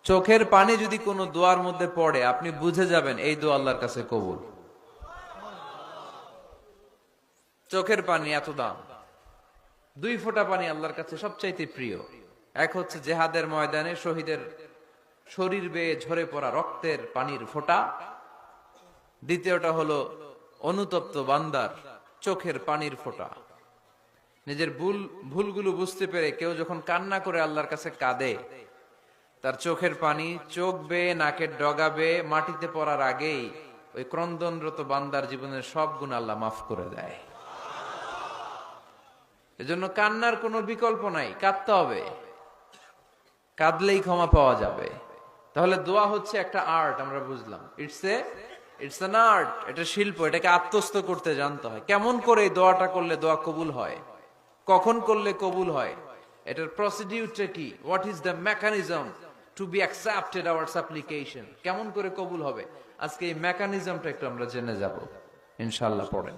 চোখের পানি যদি কোনো দোয়ার মধ্যে পড়ে আপনি বুঝে যাবেন এই দোয়া আল্লাহর কাছে কবুল। চোখের পানি এত দাম। দুই ফোঁটা পানি আল্লাহর কাছে সবচাইতে প্রিয়। এক হচ্ছে জেহাদের ময়দানে শহীদের শরীর বেয়ে ঝরে পড়া রক্তের পানির ফোঁটা। দ্বিতীয়টা হলো অনুতপ্ত বান্দার চোখের পানির ফোঁটা। নিজের ভুলগুলো বুঝতে পেরে কেউ যখন কান্না করে আল্লাহর কাছে কাঁদে, তার চোখের পানি চোখ বেয়ে নাকের ডগা বেয়ে মাটিতে পড়ার আগেই ওই ক্রন্দনরত বান্দার জীবনের সব গুণ আল্লাহ মাফ করে দেয়। এজন্য কান্নার কোনো বিকল্প নাই, কাঁদতে হবে। কাঁদলেই ক্ষমা পাওয়া যাবে। তাহলে দোয়া হচ্ছে একটা আর্ট, আমরা বুঝলাম। ইটস অ্যান আর্ট, এটা শিল্প। এটাকে আত্মস্থ করতে জানতে হয়। কেমন করে এই দোয়াটা করলে দোয়া কবুল হয়, কখন করলে কবুল হয়, এটার প্রসিডিউরটা কি, what is the mechanism two be accepted hour সাপ্লিকেশন, কেমন করে কবুল হবে, আজকে এই মেকানিজমটা একটু আমরা জেনে যাব ইনশাআল্লাহ। পড়েন।